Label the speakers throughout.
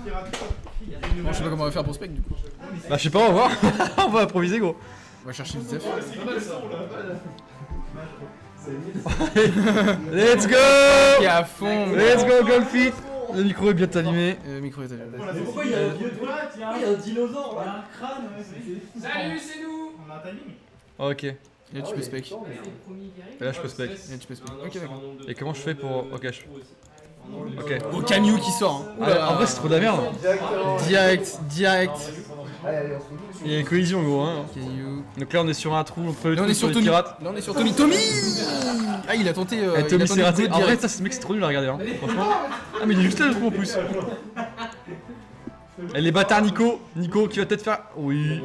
Speaker 1: Bon, je sais pas comment on va faire pour spec du coup.
Speaker 2: Bah je sais pas, on va voir. On va improviser gros.
Speaker 1: On va chercher vite.
Speaker 2: Let's go.
Speaker 1: Qui est à fond.
Speaker 2: Let's go Golfit. Le micro est bien allumé.
Speaker 1: Le micro est allumé.
Speaker 3: Pourquoi il y a un dinosaure là, un crâne.
Speaker 4: Salut, c'est nous.
Speaker 3: On a un timing.
Speaker 2: Ok.
Speaker 1: Et là tu peux spec.
Speaker 2: Et là je peux spec.
Speaker 1: Et là tu peux spec. Ok d'accord.
Speaker 2: Et comment je fais pour... Ok. Ok.
Speaker 1: Oh Camille qui sort. Hein.
Speaker 2: Ah, en vrai c'est trop de la merde.
Speaker 1: Direct.
Speaker 2: Il y a une collision gros hein.
Speaker 1: Caillou.
Speaker 2: Donc là on est sur un trou, on peut le
Speaker 1: Là on est sur
Speaker 2: les
Speaker 1: Tommy.
Speaker 2: pirates.
Speaker 1: Là on est sur Tommy. Tommy. Ah il a tenté.
Speaker 2: Eh, Tommy s'est raté. En vrai
Speaker 1: direct.
Speaker 2: ça ce mec c'est trop nul à regarder hein. Franchement. Ah mais il est juste là le trou en plus. Et les bâtards Nico qui va peut-être faire... Oui.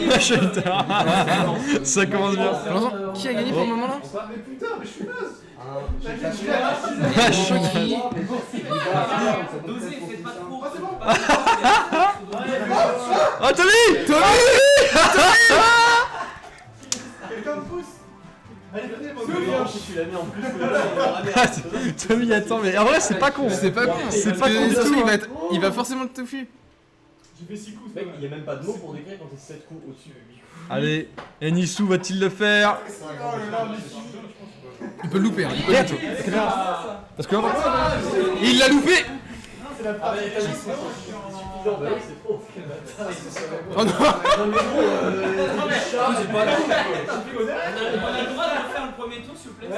Speaker 2: La Shainter. Ça commence bien.
Speaker 1: Attention, qui a gagné pour le moment là?
Speaker 3: Mais putain, mais je suis naze.
Speaker 2: La Shainter.
Speaker 4: Dosez, faites pas trop.
Speaker 2: Oh Tommy.
Speaker 3: Quelqu'un me pousse. Allez, venez, moi. Tu l'as mis en plus.
Speaker 2: Tommy attends mais en vrai c'est pas con.
Speaker 1: C'est pas con.
Speaker 2: C'est
Speaker 1: Parce
Speaker 2: pas
Speaker 1: que
Speaker 2: con du
Speaker 1: surtout,
Speaker 2: tout.
Speaker 1: il va forcément le touffer.
Speaker 3: J'ai fait 6 coups.
Speaker 5: Mec, il y a même pas de mots pour décrire quand t'es 7 coups au-dessus.
Speaker 2: Allez, et Nissou va-t-il le faire?
Speaker 1: Il peut le louper. Hein. Il peut le louper.
Speaker 2: Parce que
Speaker 1: Il l'a loupé.
Speaker 5: Non, bah oui, c'est trop.
Speaker 1: Oh non.
Speaker 4: On a le droit de refaire le premier tour, s'il vous plaît. Non,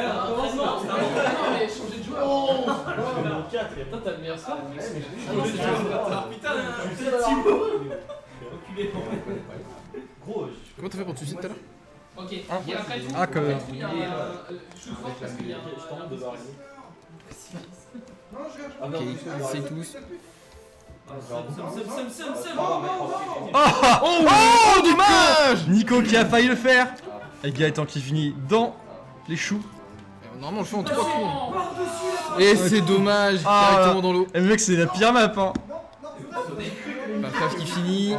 Speaker 4: mais changer de joueur.
Speaker 5: Putain, t'as le meilleur score.
Speaker 4: Putain,
Speaker 5: Gros,
Speaker 1: Comment t'as fait pour te suicider tout à l'heure?
Speaker 4: ok, et après tout,
Speaker 2: Ah, que...
Speaker 4: il y a un shoot fort parce qu'il y a un...
Speaker 5: je t'en de voir.
Speaker 1: Ok, c'est tous.
Speaker 2: Oh, dommage! Nico qui a failli le faire. Et Gaëtan qui finit dans les choux.
Speaker 1: Normalement on le fait en 3 coups. Et c'est dommage,
Speaker 2: Ah,
Speaker 1: directement dans l'eau.
Speaker 2: Et le mec c'est la pire map hein.
Speaker 1: Paf qui finit.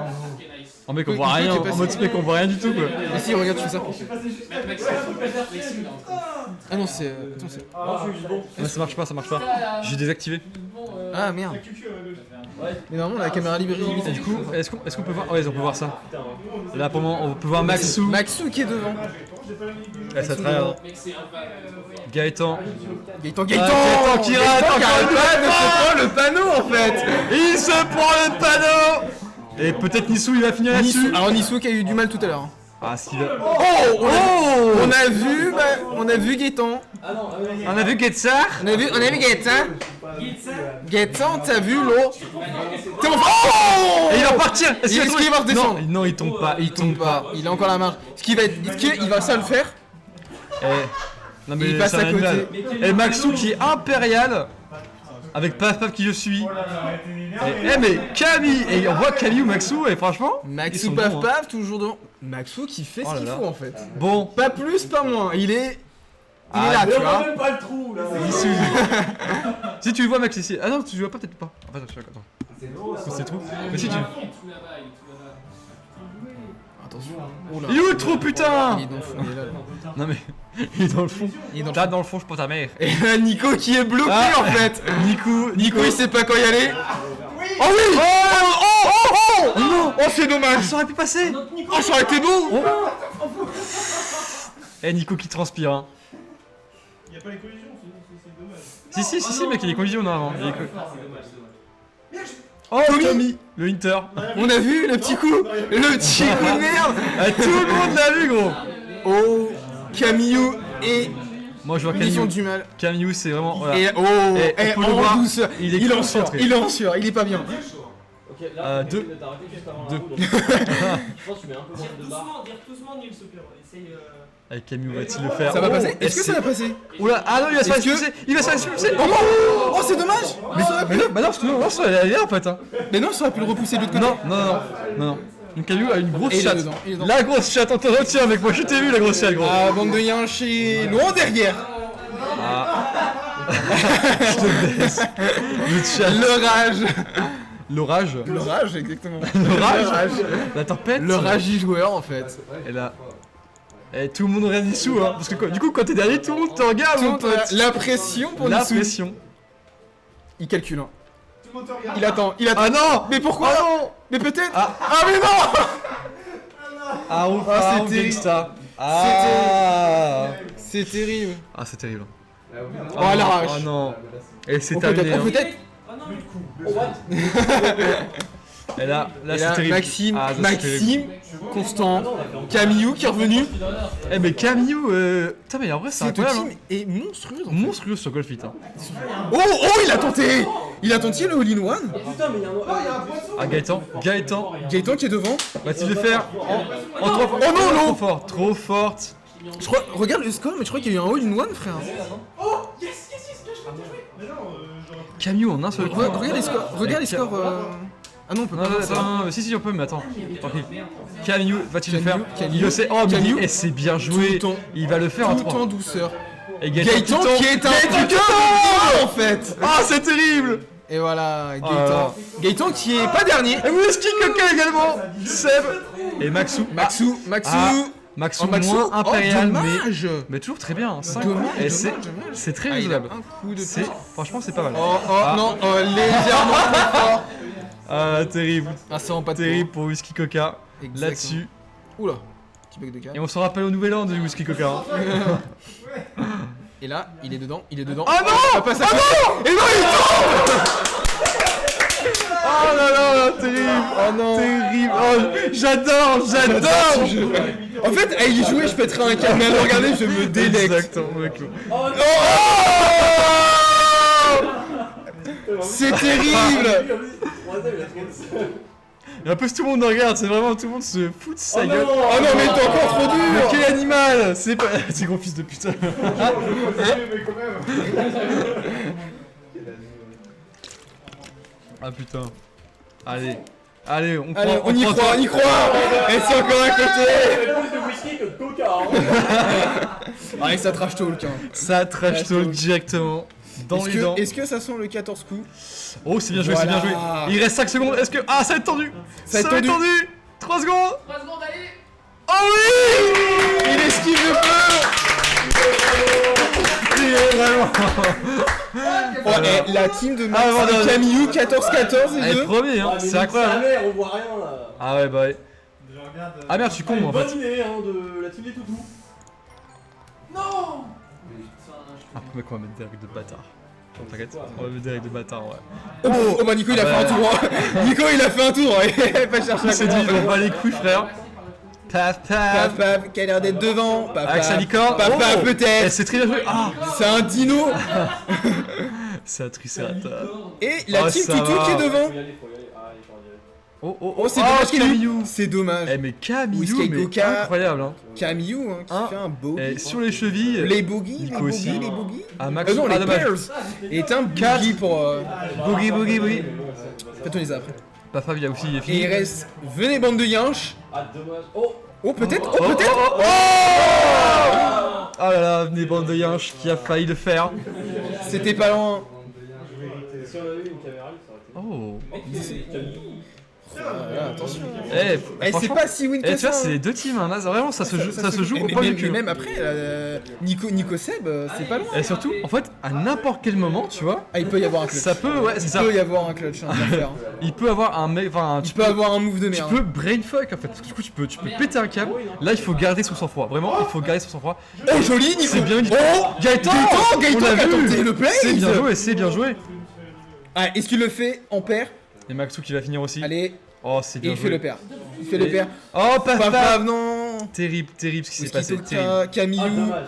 Speaker 2: En mec on
Speaker 1: Oui,
Speaker 2: voit
Speaker 1: il
Speaker 2: rien,
Speaker 1: peut
Speaker 2: en
Speaker 1: passer.
Speaker 2: mode spec on voit rien du tout quoi.
Speaker 1: Et si regarde tu fais ça. Ah non c'est... Attends c'est...
Speaker 2: Ouais, ça marche pas. J'ai désactivé.
Speaker 1: Ah merde. Mais normalement la caméra libre est
Speaker 2: Et
Speaker 1: limitée.
Speaker 2: du coup, est-ce qu'on peut voir... Ouais on peut voir ça. Là pour le moment on peut voir Maxou.
Speaker 1: Maxou qui est devant.
Speaker 2: Ouais, ça travaille. Gaëtan.
Speaker 1: Gaëtan
Speaker 2: Gaëtan qui rate
Speaker 1: Gaëtan qui
Speaker 2: encore
Speaker 1: arrête
Speaker 2: une
Speaker 1: pas de se
Speaker 2: fois.
Speaker 1: prendre le panneau en fait.
Speaker 2: Il se prend le panneau. Et peut-être Nissou il va finir là-dessus.
Speaker 1: Alors Nissou qui a eu du mal tout à l'heure. Hein.
Speaker 2: Ah ce qu'il va...
Speaker 1: On a vu Gaëtan.
Speaker 2: On a vu Getsar.
Speaker 1: On a vu Gaëtan. Gaëtan, t'as vu l'eau. T'es en...
Speaker 2: Et il va partir.
Speaker 1: Est-ce qu'il va redescendre?
Speaker 2: Non, il tombe pas.
Speaker 1: Il tombe pas, il a encore la marge. Est-ce qu'il va ça le faire?
Speaker 2: Non mais
Speaker 1: Il passe
Speaker 2: ça
Speaker 1: à
Speaker 2: n'a rien de
Speaker 1: côté.
Speaker 2: mal. Et Maxou qui est impérial. Avec Paf qui je suis. Mais Camille. Et on voit Camille ou Maxou et franchement. ils
Speaker 1: Maxou
Speaker 2: sont
Speaker 1: paf
Speaker 2: bons, hein.
Speaker 1: paf, toujours devant. Maxou qui fait
Speaker 2: Oh
Speaker 1: ce
Speaker 2: là
Speaker 1: qu'il
Speaker 2: là.
Speaker 1: faut en fait.
Speaker 2: Bon.
Speaker 1: Pas plus, pas moins. Il est
Speaker 2: Ah,
Speaker 1: là, tu
Speaker 5: On
Speaker 1: vois.
Speaker 5: même pas le trou là.
Speaker 2: Nissou. Si tu le vois Max ici. Ah non tu le vois peut-être pas. Ah, attends. C'est trop. Mais si tu...
Speaker 1: Attention. Oh là.
Speaker 2: Il est où le trou putain?
Speaker 1: Il est dans le fond, il est là.
Speaker 2: Non mais... Il est dans le fond.
Speaker 1: Il est dans le
Speaker 2: Là dans le fond je prends ta mère.
Speaker 1: Et là, Nico qui est bloqué
Speaker 2: Ah.
Speaker 1: en fait.
Speaker 2: Nico
Speaker 1: Il sait pas quand y aller. Oh oui. Oh non. Oh c'est dommage.
Speaker 2: Ça aurait pu passer.
Speaker 1: Oh ça aurait été beau.
Speaker 2: Eh Nico qui transpire hein.
Speaker 3: Y'a pas les collisions, c'est dommage.
Speaker 2: Si mec il est collision non avant. Oh Tommy, le Inter.
Speaker 1: On a vu le petit coup. Le petit coup de merde.
Speaker 2: Ah, tout le monde l'a vu gros.
Speaker 1: Oh Camillou et
Speaker 2: Moi je vois
Speaker 1: ils ont
Speaker 2: Camille.
Speaker 1: du mal.
Speaker 2: Camille c'est vraiment... Voilà.
Speaker 1: Et oh,
Speaker 2: Et
Speaker 1: et
Speaker 2: on peut le
Speaker 1: en
Speaker 2: voir,
Speaker 1: douceur.
Speaker 2: il est
Speaker 1: Il est en
Speaker 2: concentré.
Speaker 1: sueur, il est en sueur, il est pas bien.
Speaker 5: Ok, là,
Speaker 2: Deux.
Speaker 5: t'as arrêté juste avant la
Speaker 2: Deux.
Speaker 5: roue, donc je pense que tu mets un peu moins de barre.
Speaker 4: Dire doucement, Nils, au pire. Essaye...
Speaker 2: Avec Camille va-t-il le faire?
Speaker 1: Ça va
Speaker 2: Oh,
Speaker 1: passer? Est-ce que ça va passer?
Speaker 2: Oula, ah non il va se faire
Speaker 1: Est-ce que-
Speaker 2: expulser. Il va se faire expulser.
Speaker 1: Oh c'est dommage.
Speaker 2: Mais non, bah non parce que non ça elle est là en fait hein.
Speaker 1: Mais non, ça aurait pu le repousser de l'autre côté.
Speaker 2: Non. Donc Camille a une grosse
Speaker 1: Et il est
Speaker 2: chatte.
Speaker 1: dedans, il est dedans.
Speaker 2: La grosse chatte, on te retient mec, moi je t'ai vu la grosse chatte gros.
Speaker 1: Ah, bande de yinchés, loin derrière.
Speaker 2: Je te baisse. Le chat.
Speaker 1: L'orage.
Speaker 2: L'orage.
Speaker 1: L'orage, exactement.
Speaker 2: L'orage. La tempête.
Speaker 1: L'orage du joueur en fait.
Speaker 2: Et là. Et tout le monde regarde Nissou hein. Parce que du coup quand t'es derrière tout le monde te regarde mon
Speaker 1: Tout,
Speaker 2: pote.
Speaker 1: la pression pour
Speaker 2: La
Speaker 1: Nissou.
Speaker 2: pression.
Speaker 1: Il calcule, hein.
Speaker 3: Tout le monde te regarde.
Speaker 1: Il attend, il attend.
Speaker 2: Ah non.
Speaker 1: Mais pourquoi
Speaker 2: non.
Speaker 1: Mais peut-être.
Speaker 2: Ah.
Speaker 1: Mais non.
Speaker 2: Ah ouf,
Speaker 1: Ah,
Speaker 2: ah,
Speaker 1: c'était-
Speaker 2: gangsta. Ah.
Speaker 1: C'est terrible.
Speaker 2: Ah c'est terrible.
Speaker 1: Oh, à l'arrache.
Speaker 2: Oh non. Et c'est
Speaker 1: Oh,
Speaker 2: terminé.
Speaker 1: peut-être, oh,
Speaker 2: hein.
Speaker 1: peut-être.
Speaker 4: Ah non,
Speaker 5: Oh, what?
Speaker 2: Et là
Speaker 1: Et
Speaker 2: c'est
Speaker 1: là,
Speaker 2: terrible.
Speaker 1: Maxime,
Speaker 2: Ah, ça, c'est terrible.
Speaker 1: Maxime, Constant, Camillou qui est revenu.
Speaker 2: Eh mais Camille, putain mais en vrai c'est
Speaker 1: Cette
Speaker 2: incroyable.
Speaker 1: team est monstrueuse. En fait.
Speaker 2: Monstrueux sur Golfit. Hein.
Speaker 1: Oh, il a tenté. Il a tenté le all-in-one.
Speaker 5: Oh putain, mais il y a un.
Speaker 3: Oh, il y a un poisson.
Speaker 2: Ah Gaëtan,
Speaker 1: Gaëtan qui est devant.
Speaker 2: va-t-il le faire en trop fort?
Speaker 1: Oh non, non.
Speaker 2: Trop fort, trop forte.
Speaker 1: Je crois, regarde le score, mais je crois qu'il y a eu un all-in-one, frère.
Speaker 3: Oh, yes, bien joué. Mais non, j'aurais pu.
Speaker 2: Camille en un seul coup.
Speaker 1: Regarde les scores. Regarde les scores. Ah non, on peut
Speaker 2: Non,
Speaker 1: pas
Speaker 2: non,
Speaker 1: faire ça.
Speaker 2: attends, si on peut, mais attends, tranquille. Camille, va-t-il le faire?
Speaker 1: Camille,
Speaker 2: Il le sait. Oh, mais
Speaker 1: Camille.
Speaker 2: et c'est bien
Speaker 1: Tout
Speaker 2: joué.
Speaker 1: le temps.
Speaker 2: Il va le faire en
Speaker 1: Tout en
Speaker 2: 3.
Speaker 1: douceur.
Speaker 2: Et
Speaker 1: Gaëtan qui est un putain en fait.
Speaker 2: Ah, c'est terrible.
Speaker 1: Et voilà,
Speaker 2: Oh là là.
Speaker 1: Gaëtan qui est pas dernier.
Speaker 2: Et Whisky Coca également. Seb et Maxou.
Speaker 1: Maxou.
Speaker 2: Ah, Maxou
Speaker 1: Oh, Maxou.
Speaker 2: moins impérial,
Speaker 1: oh,
Speaker 2: mais
Speaker 1: dommage.
Speaker 2: toujours très bien. 5
Speaker 1: Dommage,
Speaker 2: et
Speaker 1: dommage.
Speaker 2: c'est très
Speaker 1: Ah, il a
Speaker 2: raisonnable.
Speaker 1: un coup de
Speaker 2: C'est
Speaker 1: pied.
Speaker 2: franchement c'est pas mal.
Speaker 1: Oh
Speaker 2: Ah.
Speaker 1: non, légèrement trop fort.
Speaker 2: Ah, terrible.
Speaker 1: Ah, ça rend pas de
Speaker 2: Terrible pour Whisky Coca
Speaker 1: Exactement.
Speaker 2: là-dessus.
Speaker 1: Oula, petit bug de cas.
Speaker 2: Et on se rappelle au nouvel an du Whisky Coca. Hein.
Speaker 1: Et là, il est dedans, il est dedans.
Speaker 2: Ah non.
Speaker 1: Ça passe, ça passe. Et non, il tombe.
Speaker 2: Oh là là, terrible.
Speaker 1: Oh non.
Speaker 2: Terrible. Oh, j'adore.
Speaker 1: En fait, à y jouer, je pèterais un câble, mais à le regarder, je me délecte.
Speaker 2: Exactement, mec.
Speaker 1: Oh c'est terrible.
Speaker 2: Et en plus tout le monde regarde, c'est vraiment tout le monde se fout de sa gueule.
Speaker 1: Oh non, mais t'es encore trop
Speaker 2: Mais
Speaker 1: dur.
Speaker 2: quel animal. C'est pas... C'est gros fils de putain.
Speaker 3: Mais quand même.
Speaker 2: Ah putain. Allez, on
Speaker 1: Allez,
Speaker 2: croit.
Speaker 1: on y
Speaker 2: croit,
Speaker 1: croit, on y croit. Et c'est encore à côté.
Speaker 5: Plus de whisky que de coca, hein.
Speaker 1: Allez, ça trash talk. Hein.
Speaker 2: Ça trash talk directement dans les dents.
Speaker 1: Est-ce que ça sent le 14 coups?
Speaker 2: Oh, c'est bien joué,
Speaker 1: Voilà.
Speaker 2: c'est bien joué. Il reste 5 secondes. Est-ce que... Ah, ça va être tendu.
Speaker 1: Ça va être tendu.
Speaker 2: 3 secondes.
Speaker 4: 3 secondes, allez.
Speaker 2: Oh oui.
Speaker 1: Il esquive le feu.
Speaker 2: Vraiment.
Speaker 1: Oh, et la team de Max
Speaker 2: Ah, voilà.
Speaker 1: et Camillou, 14-14 et
Speaker 2: Allez,
Speaker 1: 2.
Speaker 2: premier, hein.
Speaker 5: Ah, mais
Speaker 2: C'est incroyable.
Speaker 5: sa mère, on voit rien là.
Speaker 2: Ah ouais, bah ouais.
Speaker 3: Je regarde.
Speaker 2: Ah merde, je suis con moi en
Speaker 5: Bonne
Speaker 2: fait.
Speaker 5: idée hein, de la team des toutous.
Speaker 4: Non.
Speaker 2: Ah, mec, on va mettre des règles de bâtard. T'inquiète, on va mettre des règles de bâtard, ouais.
Speaker 1: Oh bah Nico il a fait un tour. Hein. Nico il a fait un tour. Il va pas chercher à
Speaker 2: C'est dit,
Speaker 1: comprendre.
Speaker 2: on va les couilles, frère. Paf,
Speaker 1: Paf
Speaker 2: paf.
Speaker 1: paf, qui a l'air d'être devant. Paf
Speaker 2: Avec sa
Speaker 1: paf.
Speaker 2: licorne.
Speaker 1: Paf paf
Speaker 2: Oh. Eh,
Speaker 1: peut-être.
Speaker 2: c'est très bien joué. Ah,
Speaker 1: C'est un dino.
Speaker 2: c'est un triceratops.
Speaker 1: Et la
Speaker 2: Oh,
Speaker 1: team
Speaker 2: ça
Speaker 1: Toutou
Speaker 2: va.
Speaker 1: qui est devant.
Speaker 5: Faut y aller. Ah, il faut y aller.
Speaker 2: Oh,
Speaker 1: Oh c'est dommage
Speaker 2: Camillou.
Speaker 1: Camillou. C'est dommage.
Speaker 2: Eh mais Camillou,
Speaker 1: Whisky
Speaker 2: mais
Speaker 1: Coca.
Speaker 2: incroyable hein.
Speaker 1: Camillou hein, qui
Speaker 2: Hein.
Speaker 1: fait un beau.
Speaker 2: Et sur les chevilles,
Speaker 1: Les boogies, les
Speaker 2: Nico
Speaker 1: boogies,
Speaker 2: aussi.
Speaker 1: les boogies.
Speaker 2: Ah Max,
Speaker 1: Non, les
Speaker 2: dommage.
Speaker 1: Pearls. est un boogie pour.
Speaker 2: Boogie, boogie, boogie.
Speaker 1: Faites on les a après.
Speaker 2: Paf, il a aussi, il est
Speaker 1: Et
Speaker 2: fini.
Speaker 1: il reste. Venez bande de yinches.
Speaker 5: Ah, dommage. Oh.
Speaker 1: Oh peut-être,
Speaker 2: Oh,
Speaker 1: oh peut-être.
Speaker 2: oh, oh. Oh là là, venez bande de yinches qui a failli le faire.
Speaker 1: C'était pas loin.
Speaker 5: Si on avait eu une caméra, ça aurait été.
Speaker 2: Oh.
Speaker 1: Voilà, attention.
Speaker 2: Eh,
Speaker 1: Eh, c'est
Speaker 2: franchement,
Speaker 1: pas si win
Speaker 2: eh,
Speaker 1: que
Speaker 2: tu vois,
Speaker 1: ça.
Speaker 2: c'est les deux teams, hein. Là, vraiment, ça se joue au
Speaker 1: mais,
Speaker 2: premier
Speaker 1: mais
Speaker 2: cul.
Speaker 1: même après, Nico Seb, c'est pas loin.
Speaker 2: Et surtout, en fait, à n'importe quel moment, tu vois,
Speaker 1: Ah, il peut y avoir un clutch.
Speaker 2: ça peut, ouais, c'est
Speaker 1: Il
Speaker 2: ça.
Speaker 1: peut y avoir un clutch, hein, à faire.
Speaker 2: Il peut avoir un mec, enfin,
Speaker 1: Tu peux avoir un move de
Speaker 2: tu
Speaker 1: merde.
Speaker 2: peux brainfuck en fait, parce que du coup, tu peux péter un câble. Là, il faut garder son sang-froid. Vraiment, il faut garder son sang-froid.
Speaker 1: Oh, joli, Nico.
Speaker 2: C'est bien dit.
Speaker 1: Oh,
Speaker 2: Gaëtan,
Speaker 1: Gaëtan
Speaker 2: on l'a
Speaker 1: qui a
Speaker 2: vu.
Speaker 1: tenté le play.
Speaker 2: C'est bien joué, c'est bien joué.
Speaker 1: Ah, est-ce qu'il le fait en paire?
Speaker 2: Et Maxou qui va finir aussi.
Speaker 1: Allez,
Speaker 2: Oh, c'est
Speaker 1: et
Speaker 2: bien
Speaker 1: il fait
Speaker 2: joué.
Speaker 1: le paire. Il fait le
Speaker 2: Et-
Speaker 1: paire.
Speaker 2: Oh,
Speaker 1: Pas
Speaker 2: paf,
Speaker 1: grave, non.
Speaker 2: Terrible, terrible ce qui s'est
Speaker 1: Whisky
Speaker 2: passé. Terrible.
Speaker 1: Coca,
Speaker 5: Ah,
Speaker 1: Camillou.
Speaker 5: dommage.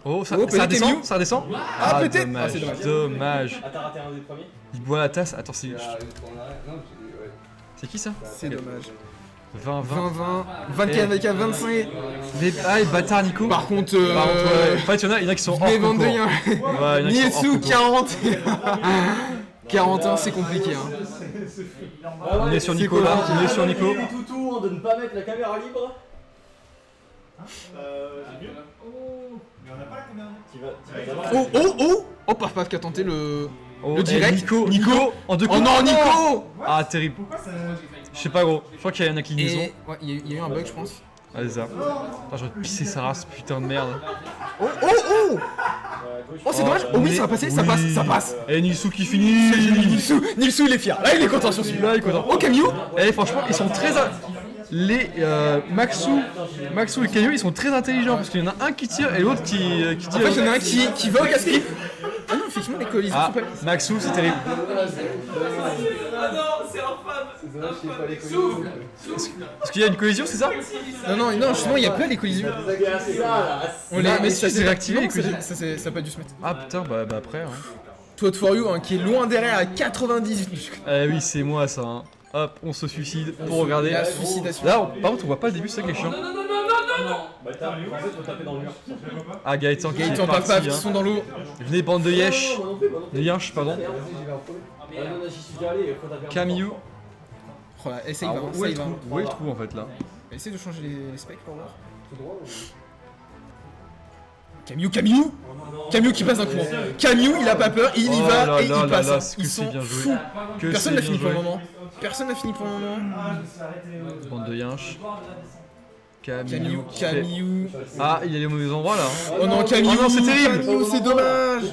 Speaker 2: Oh, ça,
Speaker 1: Oh,
Speaker 2: ça
Speaker 1: peut-être
Speaker 2: descend,
Speaker 1: Camillou.
Speaker 2: ça descend.
Speaker 1: Ah, peut-être.
Speaker 2: Dommage,
Speaker 1: Ah, c'est dommage.
Speaker 2: dommage.
Speaker 5: Ah, t'as raté un des premiers.
Speaker 2: Il boit la tasse. Attends, c'est qui ça?
Speaker 1: C'est dommage.
Speaker 2: 20, 20.
Speaker 1: 20-20, 24 avec un 25.
Speaker 2: Ah, et bâtard Nico.
Speaker 1: Par contre,
Speaker 2: Par contre, ouais. En fait, il y en a qui sont hors
Speaker 1: les
Speaker 2: concours.
Speaker 1: ventes de yin.
Speaker 2: Ouais, il y en a qui sont hors
Speaker 1: Nielsu,
Speaker 2: concours.
Speaker 1: 40. 41, c'est compliqué. Hein.
Speaker 2: On est sur
Speaker 1: C'est
Speaker 2: Nico
Speaker 1: quoi,
Speaker 2: là,
Speaker 1: là
Speaker 2: on est sur Nico.
Speaker 5: Les toutous, hein, de ne pas mettre la caméra libre.
Speaker 3: J'ai mieux. Mais on n'a pas la caméra.
Speaker 5: Tu vas d'abord.
Speaker 1: Oh, oh, oh. Oh, paf paf qui a tenté le.
Speaker 2: Oh,
Speaker 1: Le direct.
Speaker 2: Nico, Nico, en deux
Speaker 1: Oh
Speaker 2: coups.
Speaker 1: non, Nico.
Speaker 2: Ah, terrible.
Speaker 3: Pourquoi ça.
Speaker 2: Je sais pas, gros. Je crois qu'il y a une inclinaison.
Speaker 1: Et ouais, il y a eu un bug, je pense.
Speaker 2: Ah, c'est ça. Attends, j'aurais pissé sa race, putain de merde.
Speaker 1: Oh, oh, oh. Oh, c'est dommage. Oh oui, ça va passer, ça passe, ça passe.
Speaker 2: Et Nilsou qui finit.
Speaker 1: Nilsou, il est fier. Là, il est content sur celui-là.
Speaker 2: Là, il est content.
Speaker 1: Oh, Camille.
Speaker 2: Et franchement, ils sont très. Les Maxou et Caillou, ils sont très intelligents parce qu'il y en a un qui tire et l'autre qui
Speaker 1: En
Speaker 2: tire.
Speaker 1: fait, il y en a un qui va au gaspille. Ah non, effectivement, les collisions
Speaker 2: Ah,
Speaker 1: sont pas.
Speaker 2: Maxou, c'est terrible.
Speaker 4: Ah non, c'est infâme. Souffle.
Speaker 2: Est-ce qu'il y a une collision, c'est ça?
Speaker 1: Non, justement, il y a pas les collisions. On les
Speaker 2: mais
Speaker 1: ça
Speaker 2: si, c'est réactivé, les collisions.
Speaker 1: Ça a pas dû se mettre.
Speaker 2: Ah putain, bah après. Hein.
Speaker 1: Toad for You, hein, qui est loin derrière à 98.
Speaker 2: Oui, c'est moi ça. Hein. Hop, on se suicide pour regarder.
Speaker 1: La suicidation.
Speaker 2: Là, par contre, on voit pas le début, c'est ça qui est chiant.
Speaker 4: Non.
Speaker 5: Bah t'as, en fait faut taper dans le mur.
Speaker 2: Ah, Gaëtan qui est
Speaker 1: Gaëtan,
Speaker 2: parti,
Speaker 1: papa, qui
Speaker 2: hein.
Speaker 1: sont dans l'eau.
Speaker 2: Venez, bande de yesh. De yinches, pardon.
Speaker 5: J'y suis déjà allé, faut taper en
Speaker 2: Camille.
Speaker 1: Oh là, essaye,
Speaker 2: Alors,
Speaker 1: ça
Speaker 2: où est
Speaker 1: y
Speaker 2: le
Speaker 1: va.
Speaker 2: trou? Où est le trou en fait là?
Speaker 1: Essaye de changer les specs pour voir. Camille qui passe d'un coup. Camille, il a pas peur, il y
Speaker 2: Oh
Speaker 1: va
Speaker 2: là
Speaker 1: et
Speaker 2: là
Speaker 1: il
Speaker 2: là
Speaker 1: passe.
Speaker 2: là, ce que
Speaker 1: Ils
Speaker 2: c'est
Speaker 1: sont
Speaker 2: bien joué.
Speaker 1: fous.
Speaker 2: Que
Speaker 1: Personne
Speaker 2: c'est
Speaker 1: n'a
Speaker 2: bien
Speaker 1: fini pour le
Speaker 2: joué.
Speaker 1: moment. Personne n'a fini pour le moment.
Speaker 2: Bande de yinches.
Speaker 1: Camille.
Speaker 2: Ah, il est au mauvais endroit là. Hein.
Speaker 1: Oh non, Camille.
Speaker 2: Oh non, c'est terrible.
Speaker 1: Camille, c'est dommage.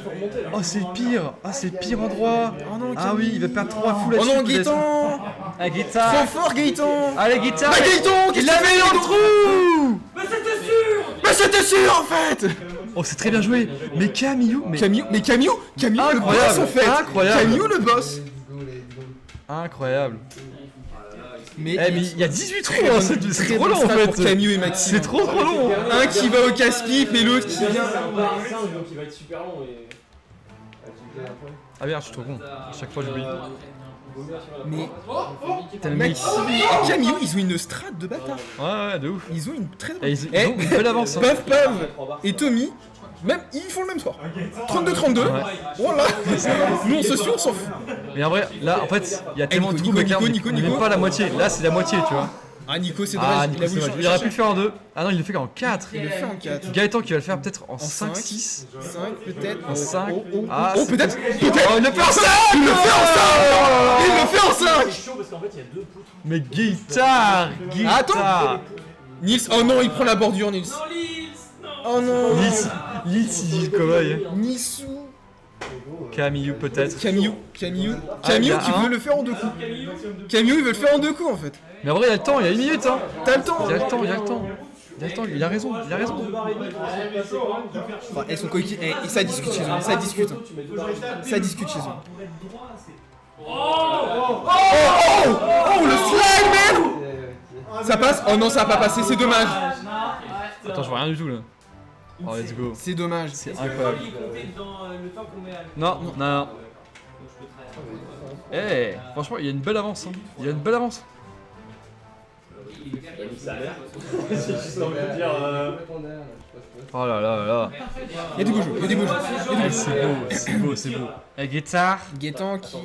Speaker 2: Oh, c'est le pire. Ah, c'est le pire endroit.
Speaker 1: Oh non,
Speaker 2: Ah oui, il va perdre 3 fous
Speaker 1: Oh
Speaker 2: là-dessus.
Speaker 1: non,
Speaker 2: peut-être.
Speaker 1: Gaëtan.
Speaker 2: Ah, Gaëtan.
Speaker 1: Trop fort, Gaëtan.
Speaker 2: Allez, Gaëtan.
Speaker 1: Bah, Gaëtan,
Speaker 2: Il l'a mis dans le trou.
Speaker 1: Mais c'était sûr en fait.
Speaker 2: Oh, c'est très bien joué. Mais Camille, mais
Speaker 1: Camille, le
Speaker 2: Incroyable,
Speaker 1: boss en fait.
Speaker 2: incroyable.
Speaker 1: Camille, le boss.
Speaker 2: incroyable.
Speaker 1: Mais
Speaker 2: Eh, mais il y a 18 trous,
Speaker 1: très
Speaker 2: hein,
Speaker 1: bonne-
Speaker 2: c'est
Speaker 1: très
Speaker 2: trop
Speaker 1: bonne
Speaker 2: long en
Speaker 1: strat
Speaker 2: fait.
Speaker 1: pour Camille et Maxime.
Speaker 2: C'est trop long.
Speaker 1: Un qui va au casse-pipe et l'autre qui vient.
Speaker 5: donc il va être super long et.
Speaker 2: Ah merde, je suis trop con. À chaque fois, j'oublie.
Speaker 1: Mais
Speaker 2: T'as le mec.
Speaker 1: Maxime et Camille, ils ont une strat de bâtard.
Speaker 2: Ouais, de ouf.
Speaker 1: Ils ont une très
Speaker 2: Et
Speaker 1: bonne.
Speaker 2: ils ont une belle avance. Hein.
Speaker 1: Puff et Tommy, même ils font le même score. 32-32. Voilà. Nous on se suit, on s'en fout.
Speaker 2: Mais en vrai, là, en fait, il y a tellement de
Speaker 1: Nico,
Speaker 2: trous, mec,
Speaker 1: Nico,
Speaker 2: on est même
Speaker 1: Nico.
Speaker 2: pas la moitié. Là, c'est la moitié, tu vois.
Speaker 1: Ah Nico, c'est dommage.
Speaker 2: Ah, Nico, c'est dommage. Il aurait pu le faire en 2. Ah non, il le fait qu'en 4.
Speaker 1: Il le fait en 4.
Speaker 2: Gaëtan qui va le faire peut-être en
Speaker 1: cinq.
Speaker 2: 5, 6.
Speaker 1: 5 peut-être.
Speaker 2: En 5.
Speaker 1: Ah,
Speaker 2: c'est-
Speaker 1: peut-être.
Speaker 2: Oh, il le fait en 5.
Speaker 1: Il le fait en 5. Il le fait en 5.
Speaker 5: C'est chaud parce qu'en fait il y a deux poutres.
Speaker 2: Mais guitare.
Speaker 1: Attends. Nils, oh non, il prend la bordure, Nils.
Speaker 4: Non, Lils, non.
Speaker 1: Oh non.
Speaker 2: Lys, il dit le cobaye.
Speaker 1: Nissou.
Speaker 2: Camille peut-être.
Speaker 1: Camille
Speaker 2: il y
Speaker 1: qui
Speaker 2: a un.
Speaker 1: veut le faire en 2 coups. Camille, il veut le faire en 2 coups en fait.
Speaker 2: Mais en vrai, il y a le temps, il y a 1 minute. Hein.
Speaker 1: T'as le temps.
Speaker 2: Il y a le temps. Il a raison.
Speaker 1: Enfin, elles sont coéquipiers. Et ça discute chez eux. Ça discute. Ça discute chez eux. Oh, le slide, man. Ça passe. Oh non, ça va pas passer. C'est dommage.
Speaker 2: Attends, je vois rien du tout là. Oh, let's go.
Speaker 1: C'est dommage.
Speaker 2: C'est incroyable. Non. Eh, franchement, il y a une belle avance. Hein. Il y a une belle avance.
Speaker 5: Ça a l'air. J'ai juste envie de dire.
Speaker 2: Oh là là.
Speaker 1: Il y a du beau jeu.
Speaker 2: C'est beau. Eh, guitare.
Speaker 1: Gaëtan qui.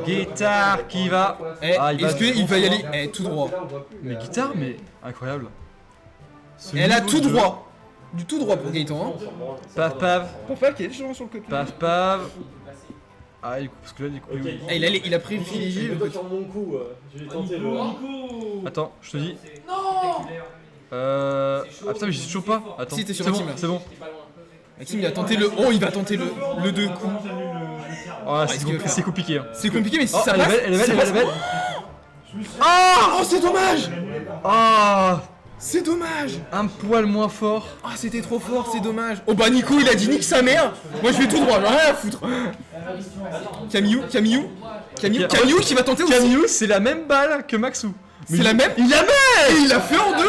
Speaker 2: Guitare qui va.
Speaker 1: Eh,
Speaker 2: Ah, il va-
Speaker 1: est-ce qu'il va y aller tout droit.
Speaker 2: Mais guitare, mais incroyable. Ce
Speaker 1: Elle a
Speaker 2: niveau
Speaker 1: tout
Speaker 2: de jeu.
Speaker 1: droit. Du tout droit pour Gaëtan. Hein.
Speaker 2: Paf paf.
Speaker 1: Pour pas qu'il y ait légèrement sur le côté.
Speaker 2: Paf paf. Ah, il coupe, parce que là, il coupe.
Speaker 5: Ok.
Speaker 1: Eh, il a privilégié le
Speaker 5: Toi
Speaker 1: côté.
Speaker 5: sur mon coup, je vais tenter le.
Speaker 2: Attends, je te dis. Ah putain, mais j'y suis toujours pas. Attends,
Speaker 1: Si, t'es sur
Speaker 2: c'est
Speaker 1: la
Speaker 2: bon,
Speaker 1: team, là.
Speaker 2: c'est bon.
Speaker 1: Maxime, il a tenté le. Oh, il va tenter le 2 coups.
Speaker 2: Oh,
Speaker 1: est-ce qu'il veut faire
Speaker 2: c'est compliqué. Hein.
Speaker 1: C'est compliqué, mais si
Speaker 2: Oh,
Speaker 1: ça
Speaker 2: elle est
Speaker 1: passe.
Speaker 2: belle,
Speaker 1: ça passe.
Speaker 2: Ah,
Speaker 1: Oh, c'est dommage.
Speaker 2: ah,
Speaker 1: C'est dommage.
Speaker 2: un poil moins fort.
Speaker 1: Ah, c'était trop fort, c'est dommage. Oh bah Nico, il a dit nique sa mère. Moi, je vais tout droit, j'en ai rien à foutre. Camille qui va tenter aussi.
Speaker 2: Camille, c'est la même balle que Maxou.
Speaker 1: C'est la même.
Speaker 2: Il la met.
Speaker 1: Et il l'a fait en 2.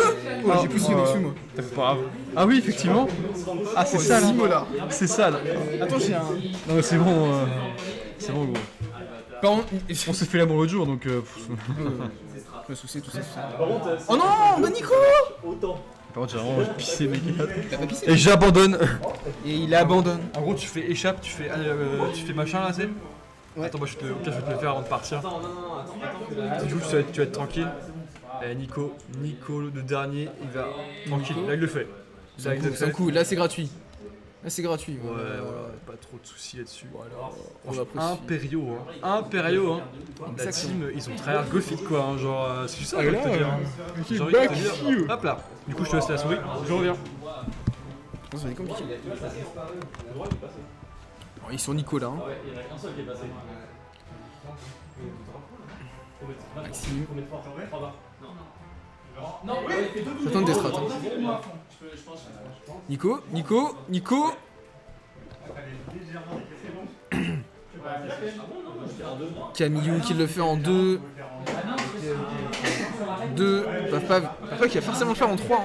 Speaker 1: Oh,
Speaker 2: Ah,
Speaker 1: j'ai poussé dessus, moi.
Speaker 2: C'est pas grave. Ah oui, effectivement. Ah, c'est ça là.
Speaker 1: Simola.
Speaker 2: C'est ça là.
Speaker 1: Attends, j'ai un.
Speaker 2: Non, mais c'est bon. C'est bon, gros.
Speaker 1: Par contre,
Speaker 2: On s'est fait l'amour l'autre jour donc.
Speaker 1: je me soucie, tout ça.
Speaker 5: Par contre,
Speaker 1: Oh non, bah Nico.
Speaker 5: autant.
Speaker 2: Par contre, j'ai vraiment pissé, mec.
Speaker 1: T'as pas pissé.
Speaker 2: Et j'abandonne.
Speaker 1: Et il abandonne.
Speaker 2: En gros, tu fais échappe, tu fais machin là, c'est.
Speaker 1: Ouais.
Speaker 2: Attends, moi je vais te le faire avant de partir.
Speaker 5: Attends.
Speaker 2: Du coup, tu vas être tranquille. Et Nico, le dernier, il va tranquille. Là, il le fait. Là, il le
Speaker 1: C'est un
Speaker 2: fait.
Speaker 1: coup, là c'est gratuit. Là c'est gratuit.
Speaker 2: Ouais, voilà, pas trop de soucis là-dessus.
Speaker 1: On va
Speaker 2: Impériaux, hein. Impériaux, hein. La team, ils ont très go fit quoi, hein. Genre, c'est juste ça que je peux te dire. J'ai envie de te dire. Hop là. Du coup, je te laisse la souris, je reviens.
Speaker 1: Ça va être compliqué.
Speaker 5: Le droit il est passé.
Speaker 1: Bon, ils sont sur Nico là. Hein.
Speaker 5: Ah ouais, il y en a qu'un seul qui est passé.
Speaker 1: Maxime.
Speaker 5: Faut mettre fort. 3 barres.
Speaker 4: Non,
Speaker 3: Oui,
Speaker 4: il fait deux
Speaker 1: J'attends des strats.
Speaker 4: Je pense.
Speaker 1: Nico, Nico, Nico. Camillou qui le fait en 2. 2. Paf paf. Paf paf qui va forcément le faire en 3. Hein.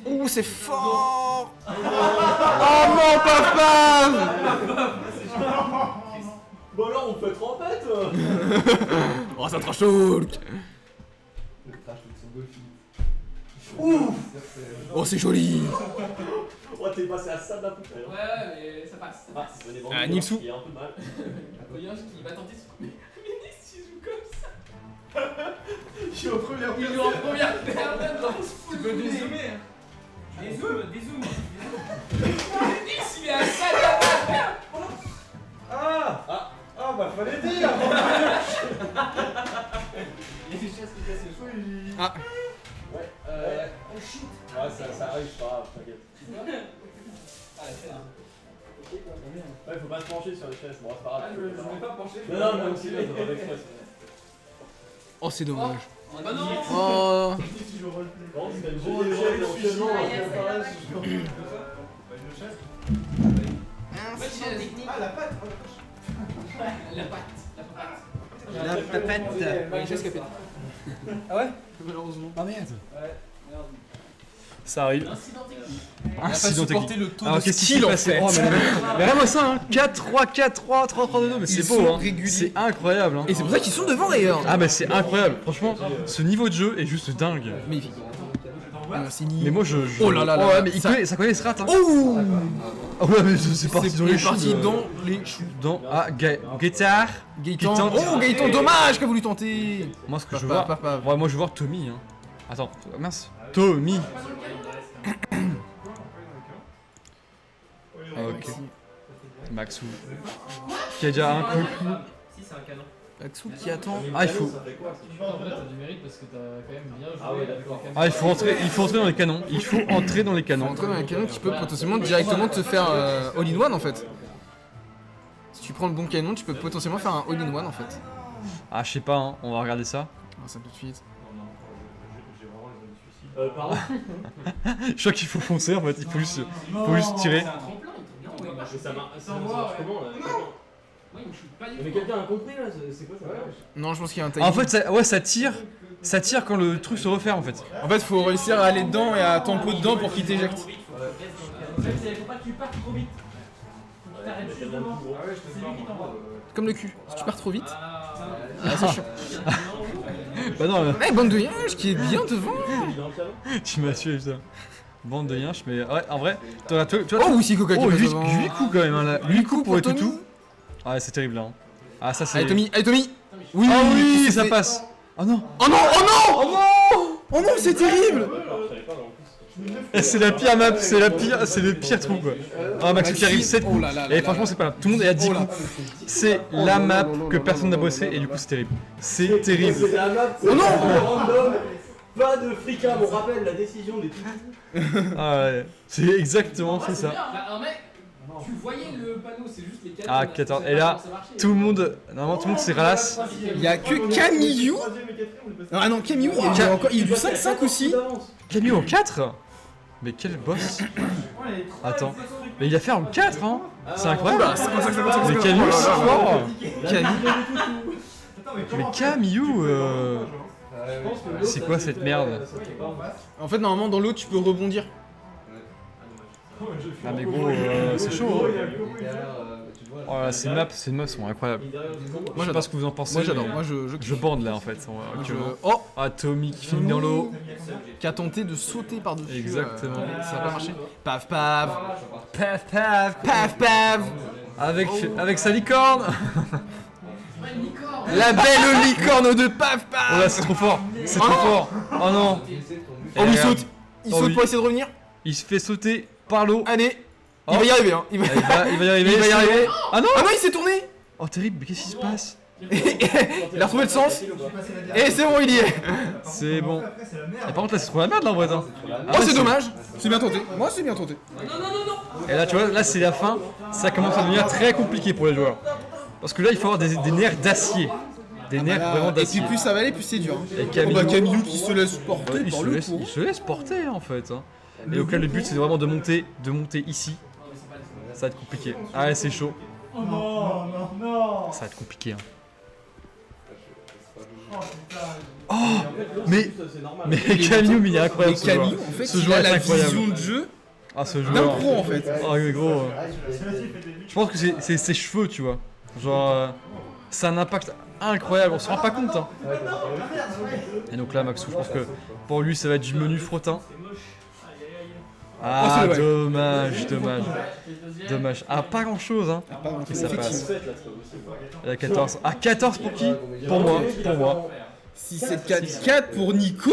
Speaker 1: Ouh, c'est fort. Oh non, paf paf.
Speaker 5: Bon alors on fait trompette.
Speaker 1: Oh, ça trash talk. Ouh. Oh, c'est joli.
Speaker 5: Oh t'es passé à ça de la poutre.
Speaker 4: Ouais, mais ça passe.
Speaker 1: Ah, Nilsou.
Speaker 5: Il est un peu mal.
Speaker 4: Voyage qui va tenter de se. Mais Nice, il joue comme ça.
Speaker 3: Je suis en première
Speaker 4: Il joue en première personne dans ce foot. Tu peux dézoomer. Dézoom. Nice, il est à ça de la balle.
Speaker 3: Ah bah fallait dire.
Speaker 4: Il y a des chaises qui cassent le chou.
Speaker 1: Ah.
Speaker 5: Ouais.
Speaker 4: Oh shit.
Speaker 5: Ouais ça arrive, c'est pas grave, t'inquiète.
Speaker 4: Ah, c'est là.
Speaker 5: Ouais, faut pas se pencher sur les chaises, bon c'est pas
Speaker 4: Ah,
Speaker 5: grave.
Speaker 4: je vais pas pencher.
Speaker 5: Non, mais aussi là, ça va express.
Speaker 1: Oh, c'est dommage.
Speaker 4: Bah non.
Speaker 1: Oh.
Speaker 5: Bon, c'est une jolie chaise d'enchaînement.
Speaker 4: Bonne chaise.
Speaker 3: Ah la patte.
Speaker 4: La patte.
Speaker 2: La papette.
Speaker 1: Ouais, une chaise qui a pété.
Speaker 2: Ah ouais?
Speaker 1: Malheureusement.
Speaker 2: Ah merde.
Speaker 4: Ouais, merde.
Speaker 2: Ça arrive.
Speaker 4: Incident technique.
Speaker 2: Incident technique.
Speaker 1: le taux
Speaker 2: Alors
Speaker 1: de
Speaker 2: qu'est-ce qui
Speaker 1: skill
Speaker 2: s'est
Speaker 1: en
Speaker 2: passé?
Speaker 1: fait.
Speaker 2: Oh, mais vraiment ça, hein. 4-3, 4-3, 3-3-2, mais
Speaker 1: Ils
Speaker 2: c'est
Speaker 1: sont
Speaker 2: beau, hein.
Speaker 1: réguliers.
Speaker 2: C'est incroyable, hein.
Speaker 1: Et c'est pour ça qu'ils sont devant d'ailleurs.
Speaker 2: Ah bah c'est incroyable, franchement, ce niveau de jeu est juste dingue.
Speaker 1: Magnifique. Merci Ni.
Speaker 2: Mais moi je...
Speaker 1: Oh là là là.
Speaker 2: ouais, mais
Speaker 1: Ça-
Speaker 2: ça connaît les strats, hein.
Speaker 1: Oh.
Speaker 2: Ah ouais, mais c'est parti dans les choux.
Speaker 1: parti dans les choux.
Speaker 2: Dans... Ah, Gaëtar.
Speaker 1: Gaëtan.
Speaker 2: Qui tente.
Speaker 1: Oh, Gaëtan, dommage qu'a voulu tenter.
Speaker 2: Moi ce que
Speaker 1: Paf,
Speaker 2: je veux voir...
Speaker 1: paf, paf.
Speaker 2: Ouais, moi je veux voir Tommy, hein. Attends, mince. Tommy. Ok. Maxou. Qui a déjà un coup.
Speaker 4: Si, c'est un canon.
Speaker 1: Maxou qui attend.
Speaker 2: Ah, il faut...
Speaker 4: En fait, t'as du mérite parce que t'as quand même bien joué.
Speaker 5: Ah ouais,
Speaker 4: avec
Speaker 5: d'accord.
Speaker 4: la
Speaker 2: Ah, il faut entrer dans les canons. Il faut entrer dans les
Speaker 1: Faut
Speaker 2: canons.
Speaker 1: entrer dans un canon qui peut potentiellement directement te faire all-in-one en fait. Si tu prends le bon canon, tu peux potentiellement faire un all-in-one en fait.
Speaker 2: Ah, je sais pas, hein. On va regarder ça.
Speaker 1: On va ça tout de suite.
Speaker 5: Pardon.
Speaker 2: Je crois qu'il faut foncer en fait, il faut juste tirer.
Speaker 4: C'est un tremplin, il tombe bien. Ouais,
Speaker 5: Mais ça marche
Speaker 4: voir,
Speaker 5: comment là?
Speaker 4: Moi, il me shoot pas du
Speaker 5: Mais
Speaker 4: tout.
Speaker 5: quelqu'un a compris là? C'est quoi ça?
Speaker 1: Non, je pense qu'il y a un
Speaker 2: Ah,
Speaker 1: timing.
Speaker 2: en fait, ça tire. Ça tire quand le truc se referme en fait.
Speaker 1: En fait, faut réussir à aller dedans et à tempo dedans pour qu'il t'éjecte.
Speaker 4: Faut pas que tu partes trop vite. Faut que t'arrêtes justement. C'est lui qui t'envoie.
Speaker 1: Comme le cul. Si tu pars trop vite,
Speaker 4: Ah,
Speaker 1: c'est chiant.
Speaker 2: Bah non,
Speaker 1: Eh, bande de yinches qui est bien devant.
Speaker 2: tu m'as tué putain. Bande de yinches, mais ouais, en vrai, tu vois.
Speaker 1: Oh, oui, c'est Coca qui
Speaker 2: Oh,
Speaker 1: passe
Speaker 2: 8
Speaker 1: devant.
Speaker 2: coups quand même, hein, là. 8 coups pour les
Speaker 1: Tommy.
Speaker 2: toutous. Ah, ouais, c'est terrible là. Hein. Ah, ça c'est.
Speaker 1: Allez, Tommy, allez, Tommy. Oui,
Speaker 2: Ah oui,
Speaker 1: c'est
Speaker 2: ça
Speaker 1: fait.
Speaker 2: passe. Oh non.
Speaker 1: Oh non, oh non, oh non. Oh non, c'est terrible.
Speaker 2: C'est la pire map, c'est le pire trou quoi. Ah, Maxou qui arrive 7
Speaker 1: Oh
Speaker 2: coups.
Speaker 1: là là là
Speaker 2: Et
Speaker 1: là
Speaker 2: franchement,
Speaker 1: là.
Speaker 2: c'est pas grave. Tout le monde est à 10
Speaker 1: Oh là.
Speaker 2: coups. C'est la map que personne n'a bossé et du coup, c'est terrible. C'est terrible.
Speaker 5: C'est la map, c'est random. Pas de fricam, on rappelle la décision des toutous.
Speaker 2: Ah ouais, c'est exactement c'est ça.
Speaker 4: Un mec, tu voyais le panneau, c'est juste les 4.
Speaker 2: Ah, 14. Et là, tout le monde, normalement, tout le monde s'y ralasse.
Speaker 1: Il y a que Camillou. Ah non, Camillou, il y a encore, il y a du 5-5 aussi.
Speaker 2: Camille en 4. Mais quel boss. Attends. Mais il a fait en 4 hein. C'est incroyable. Mais Camille c'est fort. Mais Camillou c'est quoi cette merde?
Speaker 1: En fait, normalement, dans l'eau, tu peux rebondir.
Speaker 2: Ah mais gros, c'est chaud. Oh là, ces maps sont incroyables. Moi je sais pas ce que vous en pensez.
Speaker 1: Moi, j'adore.
Speaker 2: mais
Speaker 1: Moi,
Speaker 2: je bande là en fait.
Speaker 1: Oh,
Speaker 2: Ah Tommy qui finit dans l'eau.
Speaker 1: qui a tenté de sauter par-dessus.
Speaker 2: Exactement.
Speaker 1: Ça n'a pas marché. Paf, paf.
Speaker 2: Paf paf.
Speaker 1: Paf, paf.
Speaker 2: Avec sa licorne.
Speaker 1: La belle licorne de paf,
Speaker 2: Oh
Speaker 1: paf.
Speaker 2: là c'est trop fort. C'est trop fort. Oh non.
Speaker 1: Oh, il saute. Il
Speaker 2: Oh
Speaker 1: saute
Speaker 2: oui.
Speaker 1: pour essayer de revenir.
Speaker 2: Il se fait sauter par l'eau.
Speaker 1: Allez.
Speaker 2: Oh.
Speaker 1: Il va y arriver, hein. Il va
Speaker 2: Il va y arriver.
Speaker 1: Il va y arriver.
Speaker 2: Ah non.
Speaker 1: Ah non, il s'est tourné.
Speaker 2: Oh terrible, mais qu'est-ce qui se passe?
Speaker 1: Il a retrouvé le sens. Et c'est bon, il y est.
Speaker 2: C'est bon.
Speaker 3: Après, c'est la merde.
Speaker 2: Et par contre là c'est trop la merde là en vrai. Hein.
Speaker 1: Oh, c'est dommage. C'est bien tenté. Moi, c'est bien tenté.
Speaker 2: Et là tu vois, là c'est la fin. Ça commence à devenir très compliqué pour les joueurs. Parce que là il faut avoir des nerfs d'acier. Des nerfs vraiment
Speaker 1: Et puis
Speaker 2: d'acier.
Speaker 1: plus ça va aller, plus c'est dur.
Speaker 2: Et
Speaker 1: Oh bah Camille qui se laisse porter
Speaker 2: il
Speaker 1: par
Speaker 2: se
Speaker 1: le
Speaker 2: laisse,
Speaker 1: cours.
Speaker 2: il se laisse porter en fait. Hein. Et auquel le but c'est vraiment de monter ici. Ça va être compliqué. Ah ouais, c'est chaud.
Speaker 3: Oh non, non, non.
Speaker 2: Ça va être compliqué. Hein.
Speaker 3: Oh putain.
Speaker 2: Mais Camille, il est incroyable
Speaker 1: Et
Speaker 2: ce joueur.
Speaker 1: Camille, en fait,
Speaker 2: Ce
Speaker 1: il
Speaker 2: joueur
Speaker 1: a
Speaker 2: est
Speaker 1: la
Speaker 2: incroyable.
Speaker 1: vision de jeu
Speaker 2: Ah ce
Speaker 1: d'un
Speaker 2: joueur.
Speaker 1: pro en fait.
Speaker 2: Oh mais gros. Je pense que c'est ses cheveux, tu vois. Genre, c'est un impact incroyable. On se rend pas compte. Hein. Et donc là, Maxou, je pense que pour lui, ça va être du menu frottin. Ah,
Speaker 1: Oh, c'est
Speaker 2: dommage. Dommage. Ah, pas grand chose, hein. Et ça passe. Il y a 14. Ah, 14 pour qui? Pour moi.
Speaker 1: 6, 7, 4, 4 pour Nico.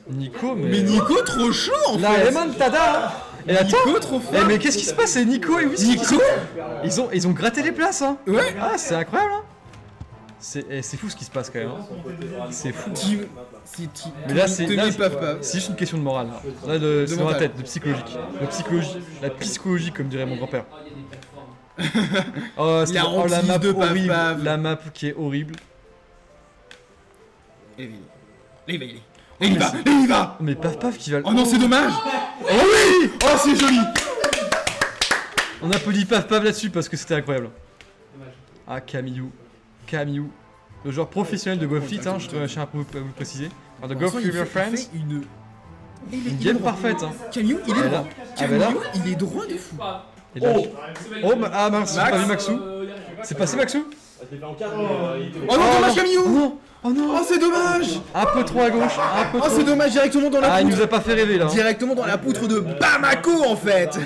Speaker 2: Nico,
Speaker 1: Mais Nico trop chaud en
Speaker 2: La
Speaker 1: fait.
Speaker 2: remontada. Et attends.
Speaker 1: Nico trop fort.
Speaker 2: Eh, mais qu'est-ce qui se passe? C'est Nico et Whisky.
Speaker 1: Nico.
Speaker 2: Ils ont gratté les places, hein.
Speaker 1: Ouais.
Speaker 2: Ah, c'est incroyable, hein. C'est fou ce qui se passe quand même. Hein. C'est fou. Mais là, c'est juste une question de morale. Là, c'est dans la tête, de psychologique. La psychologie, comme dirait mon grand-père. Oh,
Speaker 1: La hantise
Speaker 2: map
Speaker 1: de Paf
Speaker 2: horrible.
Speaker 1: Paf.
Speaker 2: La map qui est horrible.
Speaker 1: Et il va.
Speaker 2: Mais Paf Paf qui va.
Speaker 1: Oh non, c'est dommage. Oh oui. Oh, c'est joli.
Speaker 2: On applaudit Paf Paf là-dessus parce que c'était incroyable. Ah, Camille, le joueur professionnel de Golf Fit, hein, je tiens à vous préciser. Enfin, de Golf With Your Friends. Une game parfaite. Hein.
Speaker 1: Camille, il est
Speaker 2: Et
Speaker 1: droit.
Speaker 2: là, ah bah là,
Speaker 1: Il est droit de fou.
Speaker 2: et là, ah mince, j'ai pas vu Maxou. C'est passé Maxou?
Speaker 1: Oh non, dommage Camille.
Speaker 2: Oh non.
Speaker 1: Oh, c'est dommage.
Speaker 2: Un peu trop à gauche, un peu
Speaker 1: Oh,
Speaker 2: trop.
Speaker 1: c'est dommage, directement dans la
Speaker 2: Ah, il nous
Speaker 1: poutre.
Speaker 2: a pas fait rêver là.
Speaker 1: Directement dans la poutre de Bamako en fait.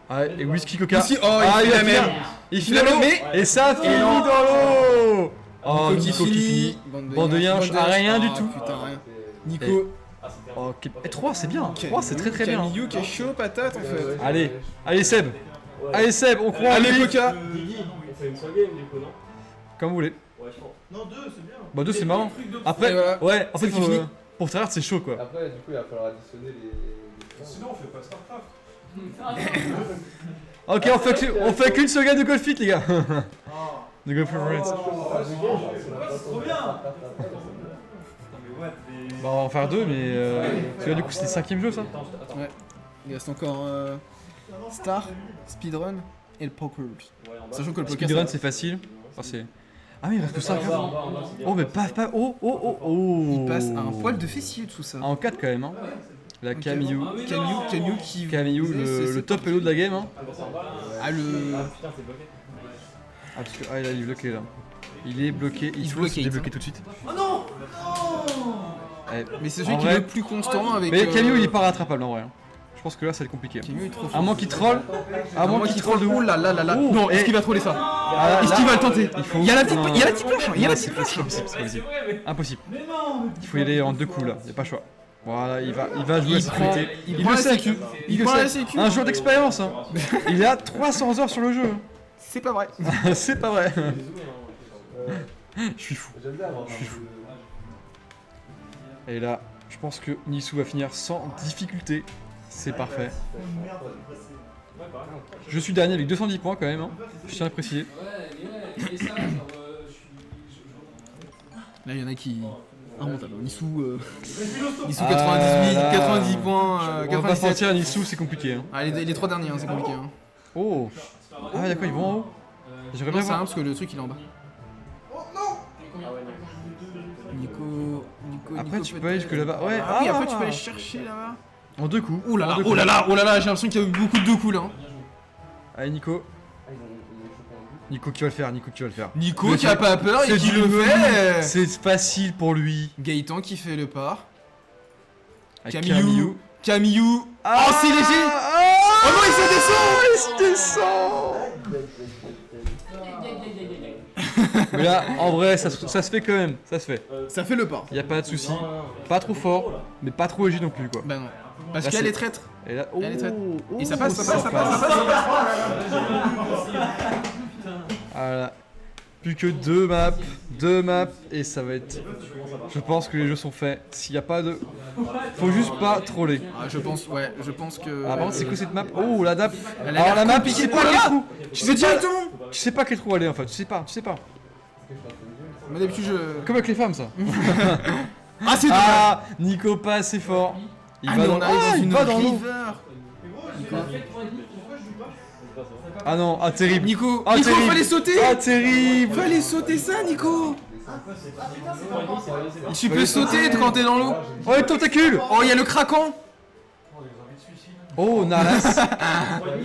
Speaker 2: Ah, et Whisky Coca.
Speaker 1: Whisky, oh,
Speaker 2: ah,
Speaker 1: il
Speaker 2: va
Speaker 1: fait la
Speaker 2: finir.
Speaker 1: même.
Speaker 2: Il finit dans l'eau. Et ça finit dans l'eau. Oh, Nico qui finit. Bande de yinches, ah, rien du tout.
Speaker 1: Putain, rien. Nico.
Speaker 2: Oh, et 3, c'est bien. 3, c'est très bien.
Speaker 1: Camille qui est chaud patate en fait.
Speaker 2: Allez Seb. Allez Seb, on croit en
Speaker 1: Allez
Speaker 2: lui.
Speaker 1: Coca.
Speaker 5: On fait une seule game du coup, non?
Speaker 2: Comme vous voulez.
Speaker 5: Ouais, je pense.
Speaker 3: Non, 2, c'est bien.
Speaker 2: Bah 2 c'est marrant. Après,
Speaker 1: Et voilà.
Speaker 2: ouais, en fait,
Speaker 1: C'est fini.
Speaker 2: pour tryhard c'est chaud quoi.
Speaker 5: Après, du coup, il va falloir additionner les.
Speaker 3: Sinon, on fait pas StarCraft.
Speaker 2: Ok, on fait qu'une seule game de Golf Fit les gars. De Golf With Friends.
Speaker 3: C'est trop bien.
Speaker 2: Bah on va en faire 2 mais parce que là, du coup c'était le 5ème jeu ça.
Speaker 1: Ouais. Il reste encore Star, Speedrun et le Poker. Sachant que le Poker.
Speaker 2: Speedrun c'est facile. Enfin, c'est... Ah oui il reste que 5. Oh mais pas. Oh.
Speaker 1: Il passe à un poil de fessier tout ça.
Speaker 2: En 4 quand même hein. La Camille.
Speaker 1: Camille qui.
Speaker 2: Camille, le top elo de la game hein.
Speaker 1: Ah le.
Speaker 2: Ah parce que là il est bloqué là. Il est bloqué, il faut se débloquer tout de suite.
Speaker 1: Oh non. Mais c'est celui
Speaker 2: En
Speaker 1: qui
Speaker 2: vrai-
Speaker 1: est le plus constant avec.
Speaker 2: Mais Camille il est pas rattrapable en vrai. Hein. Je pense que là ça va être compliqué.
Speaker 1: Camille est trop
Speaker 2: À
Speaker 1: fort.
Speaker 2: moins qu'il troll. À moins qu'il troll de
Speaker 1: Oh
Speaker 2: ouf.
Speaker 1: là là là là.
Speaker 2: Oh,
Speaker 1: Non, est-ce
Speaker 2: et-
Speaker 1: qu'il va troller ça?
Speaker 2: Ah,
Speaker 1: Est-ce
Speaker 2: là,
Speaker 1: qu'il va le tenter?
Speaker 2: il faut-
Speaker 1: Il y a la petite
Speaker 2: non.
Speaker 1: planche, il y a la
Speaker 2: C'est
Speaker 1: petite planche.
Speaker 2: possible, c'est possible. Impossible. Il faut y aller en 2 coups là, y a pas le choix. Voilà, il va jouer la sécurité.
Speaker 1: Il prend
Speaker 2: le
Speaker 1: la
Speaker 2: sait.
Speaker 1: sécu. Il
Speaker 2: le
Speaker 1: prend
Speaker 2: sait.
Speaker 1: la sécu.
Speaker 2: Un joueur d'expérience. Hein. Il a 300 heures sur le jeu.
Speaker 1: C'est pas vrai.
Speaker 2: C'est pas vrai. Je suis fou.
Speaker 5: J'aime bien avoir
Speaker 2: Je suis fou. Et là, je pense que Nissou va finir sans difficulté. C'est parfait. Je suis dernier avec 210 points quand même. Hein. Je tiens à préciser.
Speaker 1: Là, il y en a qui. Remontable. Nissou. Nissou
Speaker 2: Ah
Speaker 1: 98,
Speaker 2: là.
Speaker 1: 90 points,
Speaker 2: On va pas se
Speaker 1: 97.
Speaker 2: mentir, Nissou c'est compliqué. Hein.
Speaker 1: Ah, les 3 derniers, hein, c'est compliqué. Hein.
Speaker 2: Oh. Ah d'accord, ils vont en haut. J'aimerais
Speaker 1: Non,
Speaker 2: bien
Speaker 1: c'est rien
Speaker 2: voir.
Speaker 1: parce que le truc il est en bas. Nico.
Speaker 2: Après tu peux aller jusque là-bas. Ouais.
Speaker 1: Ah oui, après tu peux aller chercher là-bas.
Speaker 2: En 2 coups.
Speaker 1: Oh là
Speaker 2: En
Speaker 1: là,
Speaker 2: deux
Speaker 1: oh là
Speaker 2: coups.
Speaker 1: là, oh là là, j'ai l'impression qu'il y a eu beaucoup de 2 coups là. Hein.
Speaker 2: Allez Nico. Nico qui va le faire, Nico qui va le faire.
Speaker 1: Nico
Speaker 2: Mais
Speaker 1: qui a pas peur et
Speaker 2: c'est
Speaker 1: qui
Speaker 2: du
Speaker 1: le fait.
Speaker 2: C'est facile pour lui.
Speaker 1: Gaëtan qui fait le part.
Speaker 2: Avec
Speaker 1: Camille.
Speaker 2: Ah,
Speaker 1: Oh, c'est léger. Oh non, il se descend.
Speaker 2: Il se descend. Mais là, en vrai, ça se fait quand même. Ça se fait.
Speaker 1: Ça fait le pas.
Speaker 2: Y a pas de souci. Pas trop fort, mais pas trop léger non plus quoi.
Speaker 1: Bah non. Parce
Speaker 2: Là,
Speaker 1: qu'elle
Speaker 2: c'est-
Speaker 1: est traître.
Speaker 2: Et là,
Speaker 1: Elle est traite.
Speaker 2: oh,
Speaker 1: Et ça passe.
Speaker 2: Ah là. Plus que 2 maps et ça va être... Je pense que les jeux sont faits. S'il n'y a pas de... Faut juste pas troller.
Speaker 1: Ah, je pense que.
Speaker 2: Ah par contre c'est quoi cette map? Oh la map.
Speaker 1: Elle a
Speaker 2: Alors la
Speaker 1: l'air
Speaker 2: map tu sais pas
Speaker 1: compliquée.
Speaker 2: quel trou.
Speaker 1: Tu sais directement.
Speaker 2: Tu sais pas quel trou aller en fait, tu sais pas.
Speaker 1: Moi d'habitude je.
Speaker 2: Comme avec les femmes ça.
Speaker 1: Ah, c'est dommage.
Speaker 2: Ah Nico pas assez fort. Il
Speaker 1: Ah,
Speaker 2: va
Speaker 1: mais
Speaker 2: dans...
Speaker 1: on arrive
Speaker 2: Ah,
Speaker 1: dans
Speaker 2: il
Speaker 1: une
Speaker 2: va dans l'eau.
Speaker 1: river.
Speaker 2: Ah non, ah terrible.
Speaker 1: Nico,
Speaker 2: Ah,
Speaker 1: Nico,
Speaker 2: terrible.
Speaker 1: fallait sauter.
Speaker 2: Ah terrible.
Speaker 1: Fallait sauter ça, Nico. Tu peux sauter quand t'es dans l'eau.
Speaker 2: Oh les tentacules.
Speaker 1: Oh, il y a le craquant.
Speaker 2: Oh Narlas.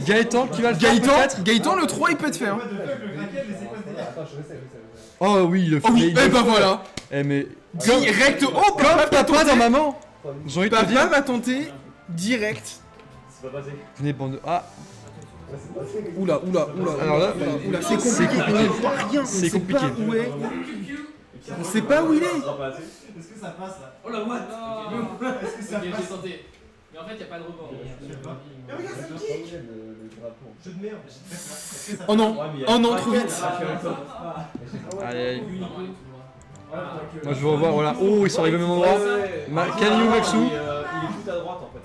Speaker 2: Gaëtan qui va le faire peut-être.
Speaker 1: Gaëtan, le 3 il peut te faire.
Speaker 2: Oh oui, le
Speaker 1: Oh oui,
Speaker 2: il
Speaker 1: et
Speaker 2: le
Speaker 1: bah
Speaker 2: fait.
Speaker 1: voilà.
Speaker 2: Eh mais...
Speaker 1: Direct. Oh,
Speaker 2: Comme
Speaker 1: papa va
Speaker 2: papa dans
Speaker 1: tenter.
Speaker 2: maman. J'ai envie de te
Speaker 1: Papa
Speaker 2: dire...
Speaker 1: va tenter direct.
Speaker 5: C'est pas passé.
Speaker 2: Venez bande de... Ah,
Speaker 1: Oula.
Speaker 2: Alors là,
Speaker 1: Oula, c'est
Speaker 2: c'est
Speaker 1: compliqué.
Speaker 2: compliqué.
Speaker 1: On voit rien. On
Speaker 2: C'est
Speaker 1: sait
Speaker 2: compliqué.
Speaker 1: pas où est. On sait pas où il est.
Speaker 3: Est-ce que ça passe là?
Speaker 4: Oh la what?
Speaker 3: Est-ce que ça
Speaker 4: Ok, j'ai
Speaker 3: passe?
Speaker 4: tenté. Mais en fait, y a pas de rebord.
Speaker 3: Mais regarde, ça me kick! Jeu de merde. Est-ce que ça
Speaker 1: Oh non, oh non, trop vite.
Speaker 2: allez, allez. Moi je veux revoir, voilà. Oh, ils sont arrivés au même endroit. Camille ou Maxou.
Speaker 5: Il est tout à droite en fait.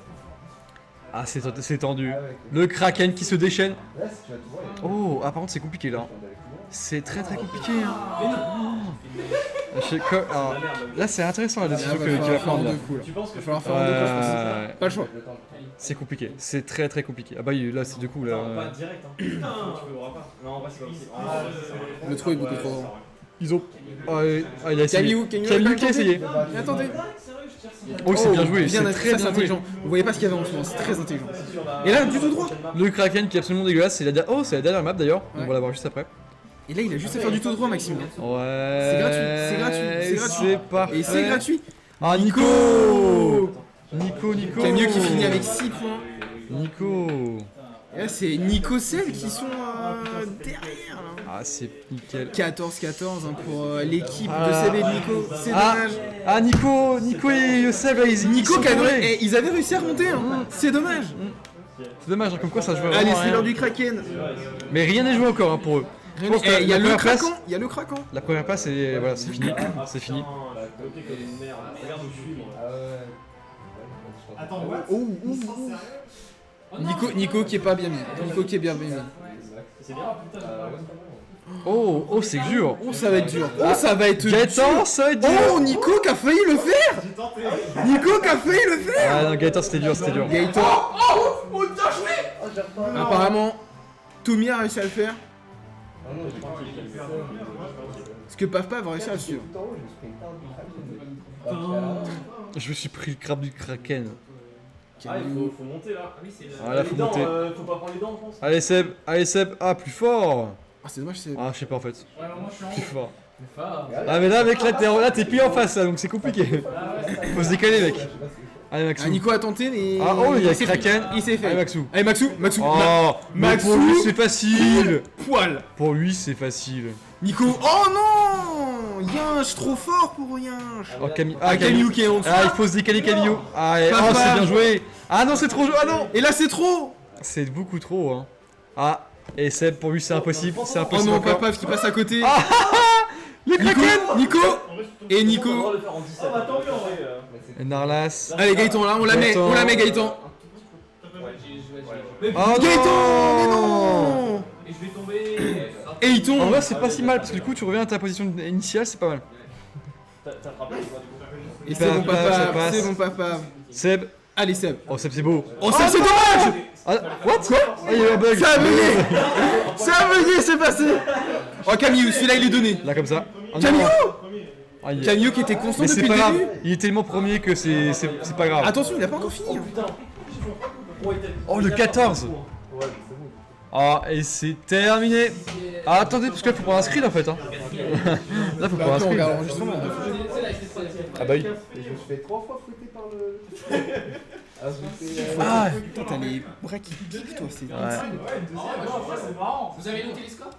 Speaker 2: Ah, c'est tendu. Le Kraken qui se déchaîne. Oh, ah par contre c'est compliqué là. C'est très compliqué. Hein. Alors, là c'est intéressant la décision qu'il va prendre là.
Speaker 5: Tu penses que
Speaker 1: Il va falloir faire en deux coups, je pense. Pas le choix.
Speaker 2: C'est compliqué, c'est très compliqué. Ah bah là c'est du coup là.
Speaker 5: Non, pas direct. Hein. Putain, tu l'auras pas. Non, pas c'est pas possible.
Speaker 1: Le trou est beaucoup trop grand.
Speaker 2: Ils ont. Ah, il a essayé.
Speaker 1: Camille
Speaker 2: Qui a essayé.
Speaker 1: Attendez.
Speaker 2: Oh c'est bien joué,
Speaker 1: Bien,
Speaker 2: c'est très bien joué.
Speaker 1: intelligent. Vous voyez pas ce qu'il y avait en dessous, c'est très intelligent. Et là, du tout droit.
Speaker 2: Le Kraken qui est absolument dégueulasse, c'est la dernière map d'ailleurs, on va la voir juste après.
Speaker 1: Et là, il a juste à faire du tout droit, Maxime.
Speaker 2: Ouais.
Speaker 1: C'est gratuit.
Speaker 2: C'est parfait.
Speaker 1: Et c'est gratuit.
Speaker 2: Ah Nico.
Speaker 1: Camille qui finit avec 6 points.
Speaker 2: Nico.
Speaker 1: Et là, c'est Nico Cell qui sont derrière. Là.
Speaker 2: Ah c'est nickel.
Speaker 1: 14-14 hein, pour l'équipe de
Speaker 2: Ah.
Speaker 1: CB de Nico. C'est
Speaker 2: Ah.
Speaker 1: dommage.
Speaker 2: Ah Nico et Yosef, ils
Speaker 1: Nico
Speaker 2: sont
Speaker 1: qui avait-
Speaker 2: tombés.
Speaker 1: eh, ils avaient réussi à remonter. Hein. C'est dommage.
Speaker 2: C'est dommage, hein, comme quoi ça se joue vraiment
Speaker 1: Allez,
Speaker 2: à
Speaker 1: c'est
Speaker 2: rien.
Speaker 1: l'heure du Kraken.
Speaker 2: Mais rien n'est joué encore hein, pour eux. Je pense que
Speaker 1: Eh, il y a
Speaker 2: la
Speaker 1: le
Speaker 2: première place-
Speaker 1: craquant. Il y a le craquant.
Speaker 2: La première place, c'est voilà, c'est fini. C'est fini.
Speaker 5: Bloqué comme une merde. Regarde où je suis, moi.
Speaker 3: Attends, what?
Speaker 1: Oh,
Speaker 3: Ils sont sérieux?
Speaker 1: Nico qui est pas bien mis. Nico qui est bien mis.
Speaker 5: C'est bien.
Speaker 2: Oh c'est dur.
Speaker 1: Oh, ça va être dur. Oh, ça va être dur.
Speaker 2: Gaëtan, ça va être dur.
Speaker 1: Oh, Nico qui a failli le faire.
Speaker 3: J'ai tenté.
Speaker 1: Nico qui a failli le faire.
Speaker 2: Ah non, Gaëtan, c'était dur.
Speaker 1: Gaëtan. Oh, bien joué. Apparemment, Tommy a réussi à le faire. Parce que Paf va réussir à le suivre.
Speaker 2: Je me suis pris le crabe du Kraken.
Speaker 5: Ah, il faut monter là.
Speaker 2: Ah là, faut
Speaker 5: Les dents,
Speaker 2: monter.
Speaker 5: faut pas prendre les dents, je pense.
Speaker 2: Allez Seb, ah plus fort.
Speaker 1: Ah, c'est dommage, c'est.
Speaker 2: Ah je sais pas en fait.
Speaker 4: Ouais, moi je suis en
Speaker 2: Plus fort.
Speaker 4: fort.
Speaker 2: Ah mais là mec, là t'es pile en face là, donc c'est compliqué. Faut se décaler mec. Allez
Speaker 1: Ah,
Speaker 2: Maxou.
Speaker 1: Nico a tenté, mais.
Speaker 2: Ah oh il y a
Speaker 1: s'est fait.
Speaker 2: Kraken.
Speaker 1: Il s'est fait.
Speaker 2: Allez Maxou.
Speaker 1: Allez, Maxou.
Speaker 2: Oh mais
Speaker 1: Maxou.
Speaker 2: pour lui c'est facile.
Speaker 1: Poil.
Speaker 2: Pour lui c'est facile.
Speaker 1: Nico. Oh non. Yinche, trop fort pour Yinche.
Speaker 2: Oh Camille.
Speaker 1: Ah, Camille qui est en dessous.
Speaker 2: Ah il faut se décaler Camille. Ah et-
Speaker 1: Pas
Speaker 2: oh c'est
Speaker 1: mal.
Speaker 2: bien joué. Ah non c'est trop joué. Ah non.
Speaker 1: Et là, c'est trop.
Speaker 2: C'est beaucoup trop hein. Ah et Seb pour lui c'est impossible. C'est
Speaker 1: Oh
Speaker 2: impossible
Speaker 1: non,
Speaker 2: encore.
Speaker 1: Papa qui passe à côté.
Speaker 2: Ah Le
Speaker 1: Nico.
Speaker 2: Kraken.
Speaker 1: Nico. Et
Speaker 5: On a le
Speaker 1: Nico.
Speaker 5: droit de le faire en 17. Ah, bah tant mieux en vrai.
Speaker 2: Et Narlas.
Speaker 1: Allez, Gaëtan, là, on la met.
Speaker 2: Gaëtan.
Speaker 1: On la met, Gaëtan.
Speaker 2: Oh
Speaker 1: Gaëtan, mais non.
Speaker 4: Et je vais tomber.
Speaker 1: Et il tombe.
Speaker 2: En vrai c'est pas si mal parce que du coup tu reviens à ta position initiale, c'est pas mal.
Speaker 5: T'as frappé ou pas, du coup?
Speaker 1: Et c'est bon,
Speaker 2: Ça
Speaker 1: Papa.
Speaker 2: passe.
Speaker 1: C'est bon, Papa.
Speaker 2: Seb.
Speaker 1: Allez, Seb.
Speaker 2: Oh Seb c'est beau.
Speaker 1: Oh, Seb, c'est dommage.
Speaker 2: Ah, what? Quoi? Ah il y a eu un bug.
Speaker 1: Ça a bugué. Ça a bugué, c'est passé. Oh, Camille, celui-là, il est donné.
Speaker 2: Là comme ça. Oh, non.
Speaker 1: Camille.
Speaker 2: Ah, il-
Speaker 1: Camille qui était constant
Speaker 2: Mais
Speaker 1: depuis
Speaker 2: c'est
Speaker 1: le
Speaker 2: pas grave.
Speaker 1: début.
Speaker 2: Il est tellement premier que c'est pas grave.
Speaker 1: Attention, il a pas encore fini. hein.
Speaker 5: Putain.
Speaker 2: Oh le 14.
Speaker 5: Ouais, c'est bon.
Speaker 2: Ah et c'est terminé. Ah attendez parce que là faut prendre un screen en fait hein. Là faut prendre un
Speaker 1: Bah, on
Speaker 2: screen.
Speaker 1: regarde l'enregistrement.
Speaker 2: Ah bah oui.
Speaker 3: Et je me suis fait 3 fois fouetter par le.
Speaker 2: Ah
Speaker 1: Putain, t'as les bras qui piquent, toi. C'est
Speaker 2: ouais.
Speaker 4: Vous avez noté les scores?